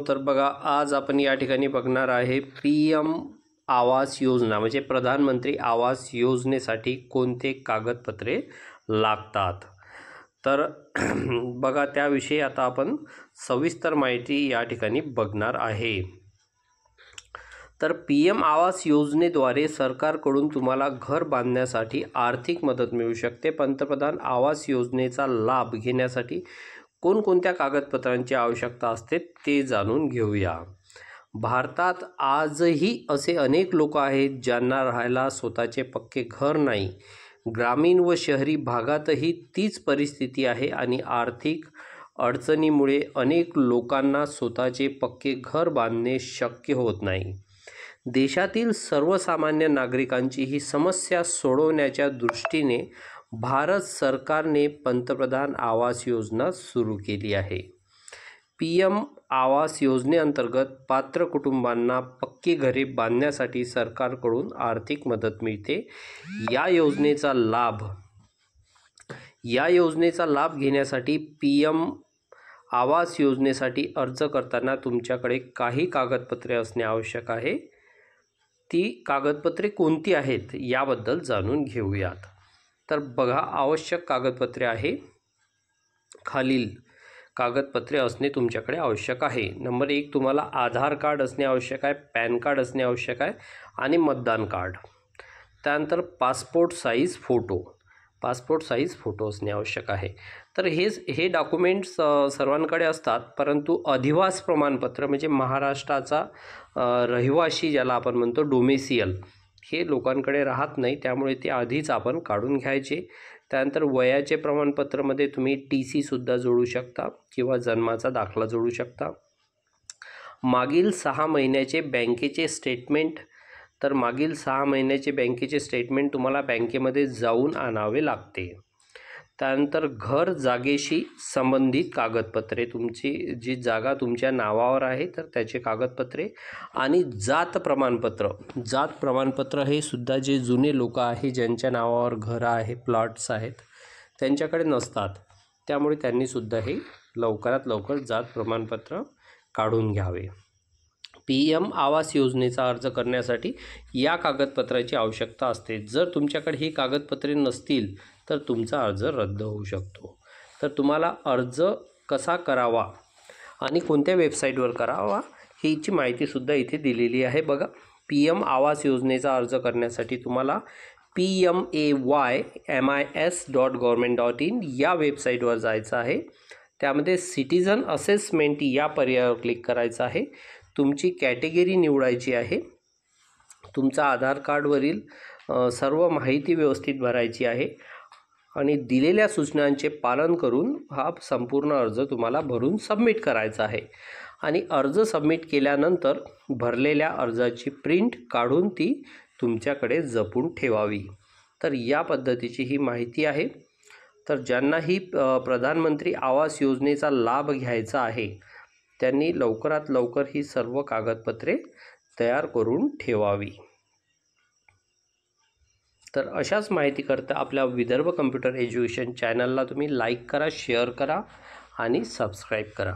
तर बघा आज आपण या ठिकाणी बघणार आहे पीएम आवास योजना म्हणजे प्रधानमंत्री आवास योजनेसाठी कोणते कागदपत्रे लागतात। तर बघा त्याविषयी आता आपण सविस्तर माहिती या ठिकाणी बघणार आहे। तर पीएम आवास योजनेद्वारे सरकारकडून तुम्हाला घर बांधण्यासाठी आर्थिक मदत मिळू शकते। पंतप्रधान आवास योजनेचा लाभ घेण्यासाठी कोणकोणत्या कागदपत्रांची आवश्यकता असते ते जाणून घेऊया। भारतात आजही असे अनेक लोक आहेत ज्यांना राहायला स्वतःचे पक्के घर नाही। ग्रामीण व शहरी भागातही तीच परिस्थिती आहे आणि आर्थिक अडचणीमुळे अनेक लोकांना स्वतःचे पक्के घर बांधणे शक्य होत नाही। देशातील सर्वसामान्य नागरिकांची ही समस्या सोडवण्याच्या दृष्टीने भारत सरकारने पंतप्रधान आवास योजना सुरू केली आहे। पीएम आवास योजनेअंतर्गत पात्र कुटुंबांना पक्की घरे बांधण्यासाठी सरकारकडून आर्थिक मदत मिळते। या योजनेचा लाभ घेण्यासाठी पीएम आवास योजनेसाठी अर्ज करताना तुमच्याकडे काही कागदपत्रे असणे आवश्यक आहे। ती कागदपत्रे कोणती आहेत याबद्दल जाणून घेऊयात। तर बघा आवश्यक कागदपत्रे आहे, खालील कागदपत्रे असणे तुमच्याकडे आवश्यक आहे। नंबर 1 तुम्हाला आधार कार्ड असणे आवश्यक आहे, पॅन कार्ड असणे आवश्यक आहे आणि मतदान कार्ड। त्यानंतर पासपोर्ट साईज फोटो असणे आवश्यक आहे। तर हे डॉक्युमेंट्स सर्वांकडे असतात, परंतु अधिवास प्रमाणपत्र म्हणजे महाराष्ट्राचा रहिवासी ज्याला आपण म्हणतो डोमेसियल हे लोकांकडे राहत नाही, त्यामुळे ते आधीच आपण काढून घ्यायचे। त्यानंतर वयाचे प्रमाणपत्रामध्ये तुम्ही TC सुद्धा जोडू शकता किंवा जन्माचा दाखला जोडू शकता। मागील 6 महिन्याचे बँकेचे स्टेटमेंट, तर मागील 6 महिन्याचे बँकेचे स्टेटमेंट तुम्हाला बँकेमध्ये जाऊन आणावे लागते। त्यानंतर घर जागेशी संबंधित कागदपत्रे, तुमची जी जागा तुमच्या नावावर आहे तर त्याचे कागदपत्रे आणि जात प्रमाणपत्र हे सुद्धा जे जुने लोक आहे ज्यांच्या नावावर घरं आहे, प्लॉट्स आहेत त्यांच्याकडे नसतात, त्यामुळे त्यांनी सुद्धा हे लवकरात लवकर जात प्रमाणपत्र काढून घ्यावे। पीएम आवास योजनेचा अर्ज करण्यासाठी या कागदपत्राची आवश्यकता असते। जर तुमच्याकडे ही कागदपत्रे नसतील तर तुमचा अर्ज रद्द होऊ शकतो। तर तुम्हाला अर्ज कसा करावा आणि कोणत्या वेबसाईटवर करावा हीची माहितीसुद्धा इथे दिलेली आहे। बघा, पीएम आवास योजनेचा अर्ज करण्यासाठी तुम्हाला PMAYMIS.government.in या वेबसाईटवर जायचं आहे। त्यामध्ये सिटीजन असेसमेंट या पर्यायावर क्लिक करायचं आहे। तुमची कॅटेगरी निवडायची आहे। तुमचा आधार कार्डवरील सर्व माहिती व्यवस्थित भरायची आहे आणि दिलेल्या सूचनांचे पालन करून हा संपूर्ण अर्ज तुम्हाला भरून सबमिट करायचा आहे। आणि अर्ज सबमिट केल्यानंतर भरलेल्या अर्जाची प्रिंट काढून ती तुमच्याकडे जपून ठेवावी। तर या पद्धतीची ही माहिती आहे। तर ज्यांना ही प्रधानमंत्री आवास योजनेचा लाभ घ्यायचा आहे त्यांनी लवकरात लवकर ही सर्व कागदपत्रे तयार करून ठेवावी। तर अशाच माहिती करता आपल्या विदर्भ कम्प्युटर एज्युकेशन चॅनलला तुम्ही लाईक करा, शेअर करा आणि सबस्क्राईब करा।